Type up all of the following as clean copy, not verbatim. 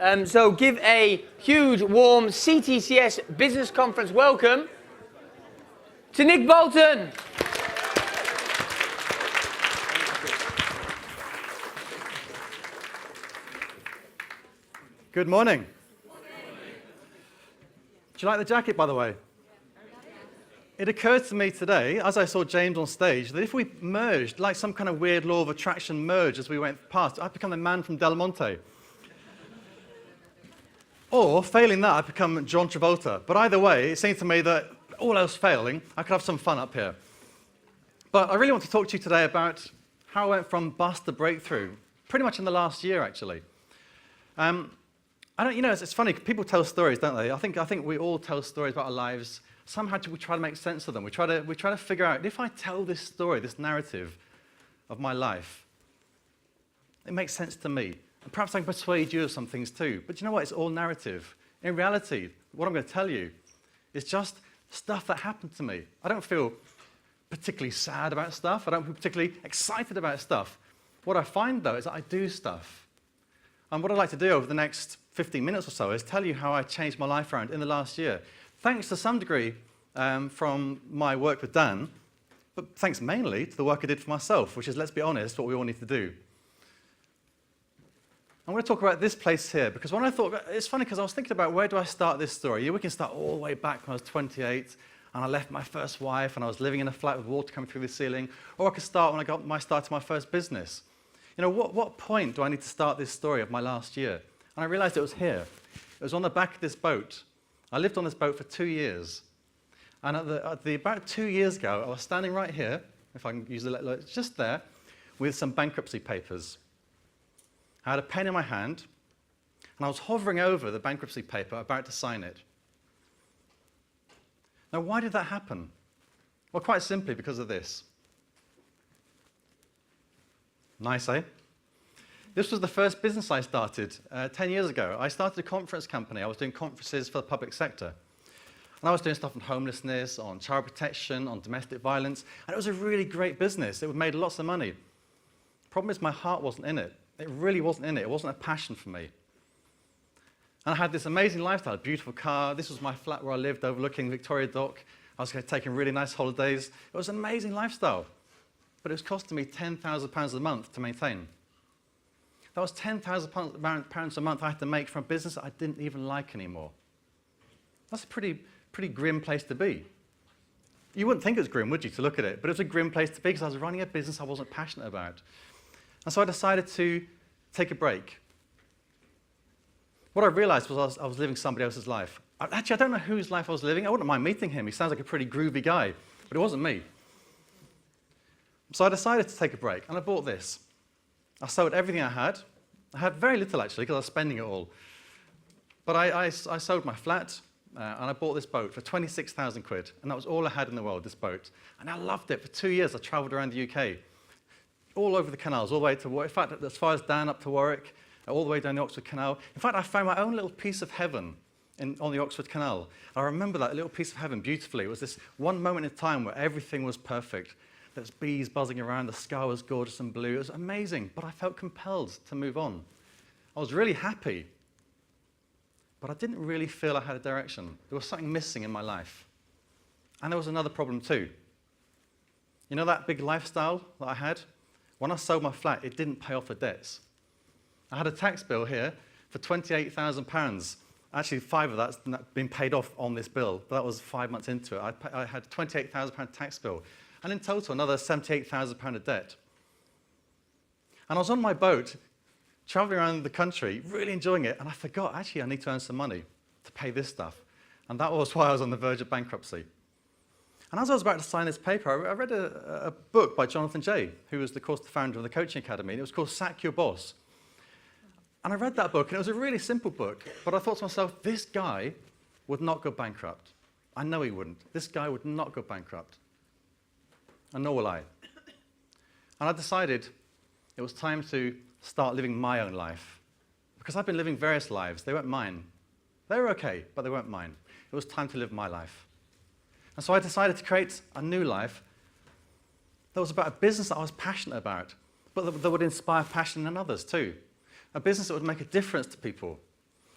So give a huge, warm CTCS Business Conference welcome to Nick Bolton. Good morning. Do you like the jacket, by the way? It occurred to me today, as I saw James on stage, that if we merged, like some kind of weird law of attraction merge as we went past, I'd become the man from Del Monte. Or, failing that, I'd become John Travolta. But either way, it seemed to me that, all else failing, I could have some fun up here. But I really want to talk to you today about how I went from bust to breakthrough, pretty much in the last year, actually. It's funny, people tell stories, don't they? I think we all tell stories about our lives. Somehow we try to make sense of them. We try to figure out, if I tell this story, this narrative of my life, it makes sense to me. And perhaps I can persuade you of some things too. But you know what? It's all narrative. In reality, what I'm going to tell you is just stuff that happened to me. I don't feel particularly sad about stuff. I don't feel particularly excited about stuff. What I find, though, is that I do stuff. And what I'd like to do over the next 15 minutes or so is tell you how I changed my life around in the last year. Thanks to some degree from my work with Dan, but thanks mainly to the work I did for myself, which is, let's be honest, what we all need to do. I'm going to talk about this place here, because when I thought, it's funny because I was thinking about where do I start this story. We can start all the way back when I was 28, and I left my first wife, and I was living in a flat with water coming through the ceiling, or I could start when I got my start to my first business. You know, what point do I need to start this story of my last year? And I realized it was here. It was on the back of this boat. I lived on this boat for 2 years. And about 2 years ago, I was standing right here, if I can use the just there, with some bankruptcy papers. I had a pen in my hand, and I was hovering over the bankruptcy paper, about to sign it. Now, why did that happen? Well, quite simply because of this. Nice, eh? This was the first business I started 10 years ago. I started a conference company. I was doing conferences for the public sector. And I was doing stuff on homelessness, on child protection, on domestic violence. And it was a really great business. It made lots of money. The problem is my heart wasn't in it. It really wasn't in it. It wasn't a passion for me. And I had this amazing lifestyle, a beautiful car. This was my flat where I lived overlooking Victoria Dock. I was taking really nice holidays. It was an amazing lifestyle. But it was costing me £10,000 a month to maintain. That was £10,000 a month I had to make from a business that I didn't even like anymore. That's a pretty grim place to be. You wouldn't think it was grim, would you, to look at it? But it was a grim place to be because I was running a business I wasn't passionate about. And so I decided to take a break. What I realized was I was living somebody else's life. Actually, I don't know whose life I was living. I wouldn't mind meeting him. He sounds like a pretty groovy guy, but it wasn't me. So I decided to take a break, and I bought this. I sold everything I had. I had very little, actually, because I was spending it all. But I sold my flat, and I bought this boat for 26,000 quid. And that was all I had in the world, this boat. And I loved it. For 2 years, I travelled around the UK, all over the canals, all the way to Warwick. In fact, as far as down up to Warwick, all the way down the Oxford Canal. In fact, I found my own little piece of heaven on the Oxford Canal. I remember that little piece of heaven beautifully. It was this one moment in time where everything was perfect. There's bees buzzing around, the sky was gorgeous and blue. It was amazing, but I felt compelled to move on. I was really happy, but I didn't really feel I had a direction. There was something missing in my life. And there was another problem too. You know that big lifestyle that I had? When I sold my flat, it didn't pay off the debts. I had a tax bill here for £28,000. Actually, 5 of that's been paid off on this bill, but that was 5 months into it. I had a £28,000 tax bill. And in total, another £78,000 of debt. And I was on my boat, traveling around the country, really enjoying it, and I forgot, actually, I need to earn some money to pay this stuff. And that was why I was on the verge of bankruptcy. And as I was about to sign this paper, I read a book by Jonathan Jay, who was, of course, the founder of the Coaching Academy, and it was called Sack Your Boss. And I read that book, and it was a really simple book, but I thought to myself, this guy would not go bankrupt. I know he wouldn't. This guy would not go bankrupt. And nor will I. And I decided it was time to start living my own life. Because I've been living various lives. They weren't mine. They were okay, but they weren't mine. It was time to live my life. And so I decided to create a new life that was about a business that I was passionate about, but that would inspire passion in others too. A business that would make a difference to people.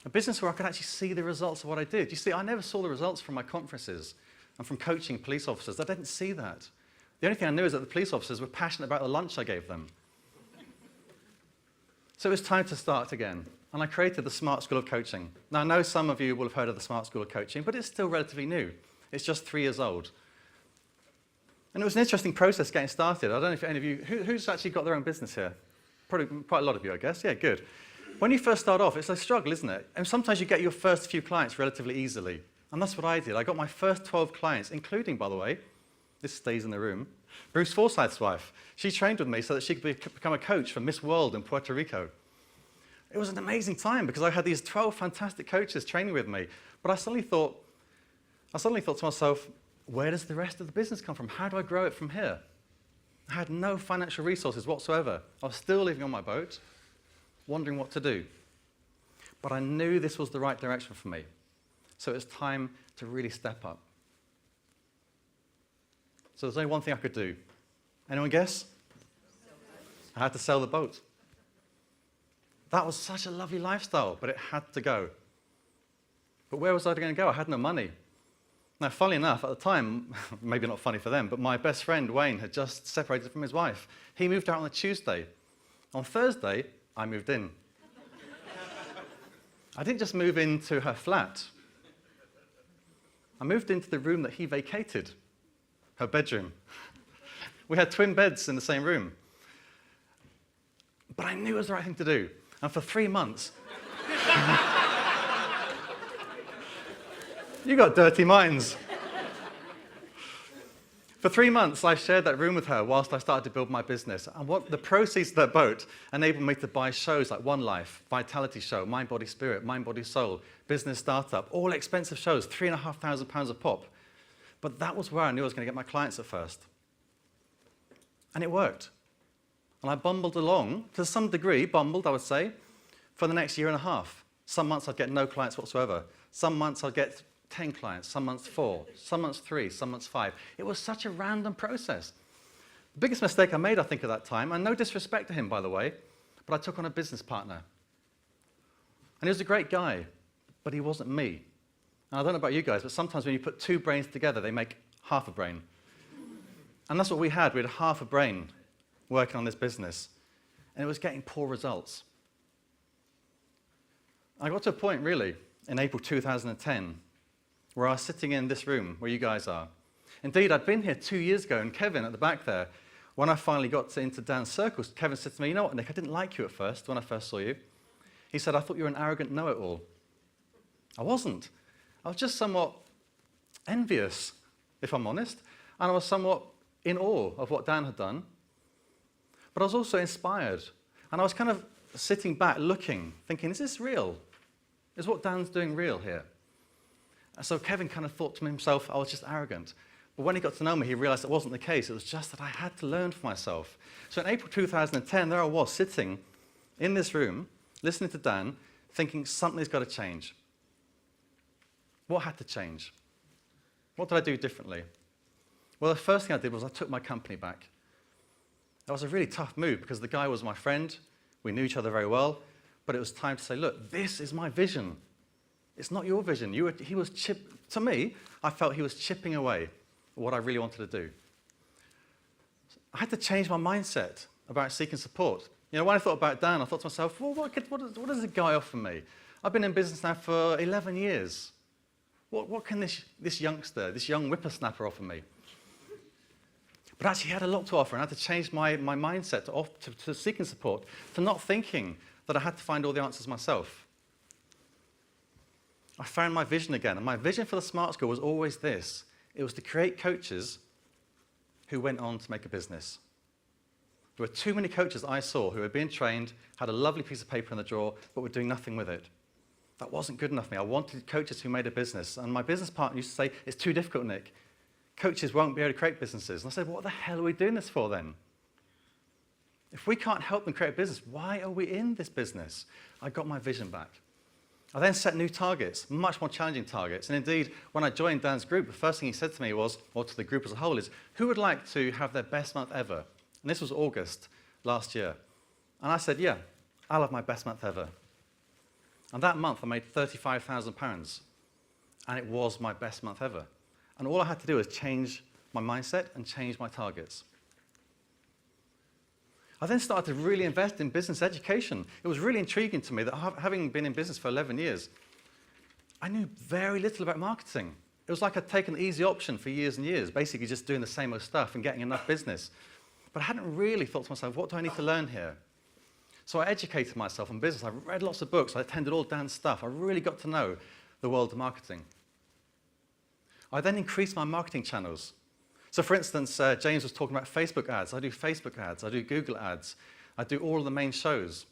A business where I could actually see the results of what I did. You see, I never saw the results from my conferences and from coaching police officers. I didn't see that. The only thing I knew is that the police officers were passionate about the lunch I gave them. So it was time to start again. And I created the Smart School of Coaching. Now, I know some of you will have heard of the Smart School of Coaching, but it's still relatively new. It's just 3 years old. And it was an interesting process getting started. I don't know if any of you, who's actually got their own business here? Probably quite a lot of you, I guess. Yeah, good. When you first start off, it's a struggle, isn't it? And sometimes you get your first few clients relatively easily. And that's what I did. I got my first 12 clients, including, by the way, this stays in the room, Bruce Forsyth's wife. She trained with me so that she could become a coach for Miss World in Puerto Rico. It was an amazing time because I had these 12 fantastic coaches training with me. But I suddenly thought to myself, where does the rest of the business come from? How do I grow it from here? I had no financial resources whatsoever. I was still living on my boat, wondering what to do. But I knew this was the right direction for me. So it was time to really step up. So there's only one thing I could do. Anyone guess? I had to sell the boat. That was such a lovely lifestyle, but it had to go. But where was I going to go? I had no money. Now, funnily enough, at the time, maybe not funny for them, but my best friend, Wayne, had just separated from his wife. He moved out on a Tuesday. On Thursday, I moved in. I didn't just move into her flat. I moved into the room that he vacated, her bedroom. We had twin beds in the same room. But I knew it was the right thing to do. And for 3 months, you got dirty minds. For 3 months, I shared that room with her whilst I started to build my business. And what the proceeds of that boat enabled me to buy shows like One Life, Vitality Show, Mind, Body, Spirit, Mind, Body, Soul, Business Startup, all expensive shows, £3,500 a pop. But that was where I knew I was going to get my clients at first. And it worked. And I bumbled along, to some degree, I would say, for the next year and a half. Some months I'd get no clients whatsoever. Some months I'd get 10 clients, some months 4, some months 3, some months 5. It was such a random process. The biggest mistake I made, I think, at that time, and no disrespect to him, by the way, but I took on a business partner. And he was a great guy, but he wasn't me. And I don't know about you guys, but sometimes when you put 2 brains together, they make half a brain. And that's what we had. We had half a brain working on this business, and it was getting poor results. I got to a point, really, in April 2010, where I was sitting in this room where you guys are. Indeed, I'd been here 2 years ago, and Kevin at the back there, when I finally got into Dan's circles, Kevin said to me, you know what, Nick, I didn't like you at first when I first saw you. He said, I thought you were an arrogant know-it-all. I wasn't. I was just somewhat envious, if I'm honest, and I was somewhat in awe of what Dan had done. But I was also inspired, and I was kind of sitting back looking, thinking, is this real? Is what Dan's doing real here? And so Kevin kind of thought to himself, I was just arrogant. But when he got to know me, he realized it wasn't the case. It was just that I had to learn for myself. So in April 2010, there I was sitting in this room, listening to Dan, thinking something's got to change. What had to change? What did I do differently? Well, the first thing I did was I took my company back. That was a really tough move because the guy was my friend. We knew each other very well. But it was time to say, look, this is my vision. It's not your vision. To me, I felt he was chipping away at what I really wanted to do. I had to change my mindset about seeking support. You know, when I thought about Dan, I thought to myself, well, what does a guy offer me? I've been in business now for 11 years. What can this youngster, this young whippersnapper offer me? But actually, he had a lot to offer, and I had to change my mindset to seeking support, to not thinking that I had to find all the answers myself. I found my vision again, and my vision for the Smart School was always this. It was to create coaches who went on to make a business. There were too many coaches I saw who were being trained, had a lovely piece of paper in the drawer, but were doing nothing with it. That wasn't good enough for me. I wanted coaches who made a business, and my business partner used to say, it's too difficult, Nick. Coaches won't be able to create businesses. And I said, what the hell are we doing this for then? If we can't help them create a business, why are we in this business? I got my vision back. I then set new targets, much more challenging targets. And indeed, when I joined Dan's group, the first thing he said to me was, or to the group as a whole, is, who would like to have their best month ever? And this was August last year. And I said, yeah, I'll have my best month ever. And that month, I made £35,000. And it was my best month ever. And all I had to do was change my mindset and change my targets. I then started to really invest in business education. It was really intriguing to me that having been in business for 11 years, I knew very little about marketing. It was like I'd taken the easy option for years and years, basically just doing the same old stuff and getting enough business. But I hadn't really thought to myself, what do I need to learn here? So I educated myself on business. I read lots of books. I attended all Dan's stuff. I really got to know the world of marketing. I then increased my marketing channels. So for instance, James was talking about Facebook ads. I do Facebook ads. I do Google ads. I do all of the main shows.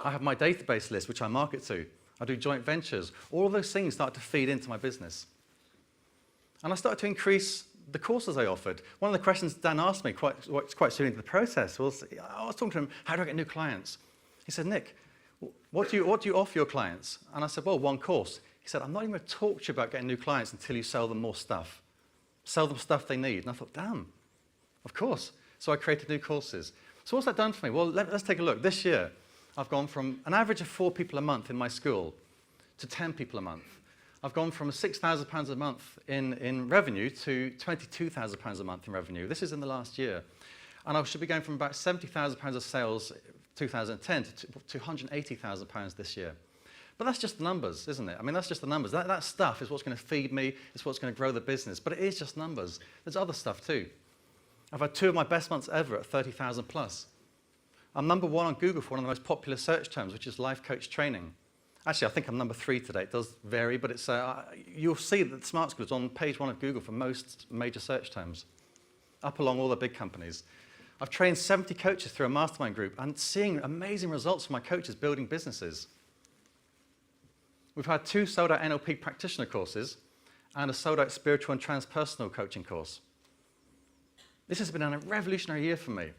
I have my database list, which I market to. I do joint ventures. All of those things start to feed into my business. And I started to increase the courses I offered. One of the questions Dan asked me quite soon into the process was, I was talking to him, how do I get new clients? He said, Nick, what do you offer your clients? And I said, well, one course. He said, I'm not even going to talk to you about getting new clients until you sell them more stuff. Sell them stuff they need. And I thought, damn, of course. So I created new courses. So what's that done for me? Well, let's take a look. This year, I've gone from an average of 4 people a month in my school to 10 people a month. I've gone from £6,000 a month in revenue to £22,000 a month in revenue. This is in the last year. And I should be going from about £70,000 of sales 2010 to £180,000 this year. But that's just the numbers, isn't it? I mean, that's just the numbers. That stuff is what's going to feed me. It's what's going to grow the business. But it is just numbers. There's other stuff too. I've had 2 of my best months ever at 30,000 plus. I'm number 1 on Google for one of the most popular search terms, which is life coach training. Actually, I think I'm number 3 today. It does vary, but it's, you'll see that the Smart School is on page 1 of Google for most major search terms, up along all the big companies. I've trained 70 coaches through a mastermind group and seeing amazing results from my coaches building businesses. We've had 2 sold-out NLP practitioner courses and a sold-out spiritual and transpersonal coaching course. This has been a revolutionary year for me.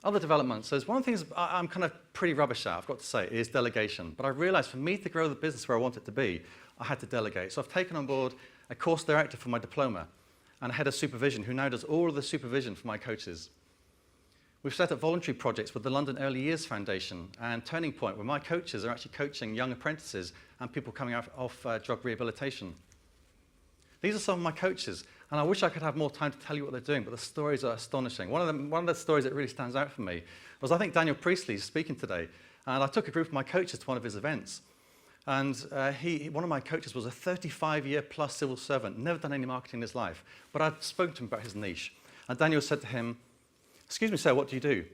Other developments, there's one of the things I'm kind of pretty rubbish at, I've got to say, is delegation. But I realized for me to grow the business where I want it to be, I had to delegate. So I've taken on board a course director for my diploma and a head of supervision who now does all of the supervision for my coaches. We've set up voluntary projects with the London Early Years Foundation and Turning Point, where my coaches are actually coaching young apprentices and people coming off drug rehabilitation. These are some of my coaches, and I wish I could have more time to tell you what they're doing, but the stories are astonishing. One of the stories that really stands out for me was I think Daniel Priestley is speaking today, and I took a group of my coaches to one of his events. And one of my coaches was a 35-year plus civil servant, never done any marketing in his life, but I'd spoken to him about his niche. And Daniel said to him, "Excuse me, sir, what do you do?"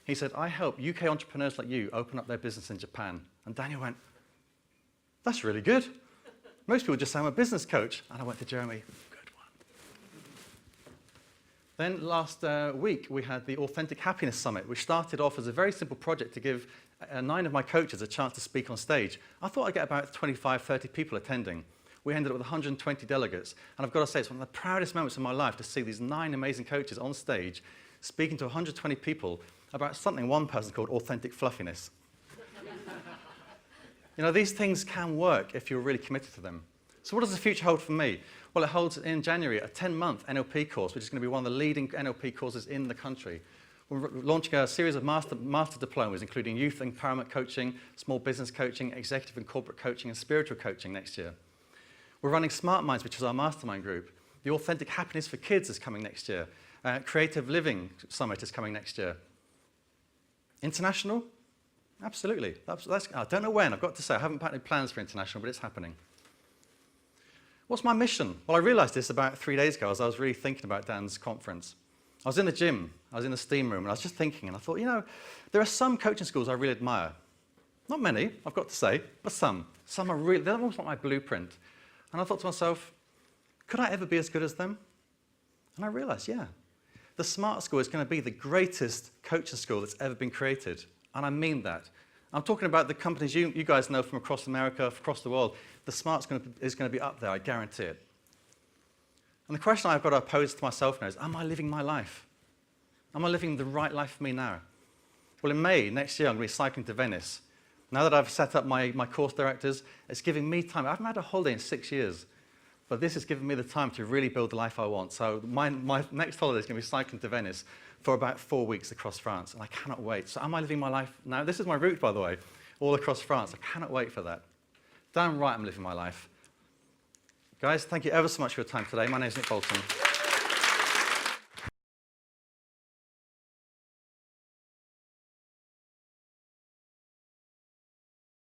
He said, "I help UK entrepreneurs like you open up their business in Japan." And Daniel went, "That's really good. Most people just say I'm a business coach." And I went to Jeremy, "Good one." Then last week, we had the Authentic Happiness Summit, which started off as a very simple project to give 9 of my coaches a chance to speak on stage. I thought I'd get about 25, 30 people attending. We ended up with 120 delegates. And I've got to say, it's one of the proudest moments of my life to see these 9 amazing coaches on stage speaking to 120 people about something one person called authentic fluffiness. You know, these things can work if you're really committed to them. So what does the future hold for me? Well, it holds in January a 10-month NLP course, which is going to be one of the leading NLP courses in the country. We're launching a series of master diplomas, including youth empowerment coaching, small business coaching, executive and corporate coaching, and spiritual coaching next year. We're running Smart Minds, which is our mastermind group. The Authentic Happiness for Kids is coming next year. Creative Living Summit is coming next year. International? Absolutely. I don't know when, I've got to say. I haven't put any plans for international, but it's happening. What's my mission? Well, I realized this about 3 days ago as I was really thinking about Dan's conference. I was in the gym, I was in the steam room, and I was just thinking, and I thought, you know, there are some coaching schools I really admire. Not many, I've got to say, but some. Some are really, they're almost like my blueprint. And I thought to myself, could I ever be as good as them? And I realized, yeah. The Smart School is going to be the greatest coaching school that's ever been created. And I mean that. I'm talking about the companies you guys know from across America, across the world. The Smart is going to be up there, I guarantee it. And the question I've got to pose to myself now is, am I living my life? Am I living the right life for me now? Well, in May next year, I'm going to be cycling to Venice. Now that I've set up my course directors, it's giving me time. I haven't had a holiday in 6 years. But this has given me the time to really build the life I want. So my next holiday is going to be cycling to Venice for about 4 weeks across France, and I cannot wait. So am I living my life now? This is my route, by the way. all across France. I cannot wait for that. Damn right I'm living my life. Guys, thank you ever so much for your time today. My name is Nick Bolton.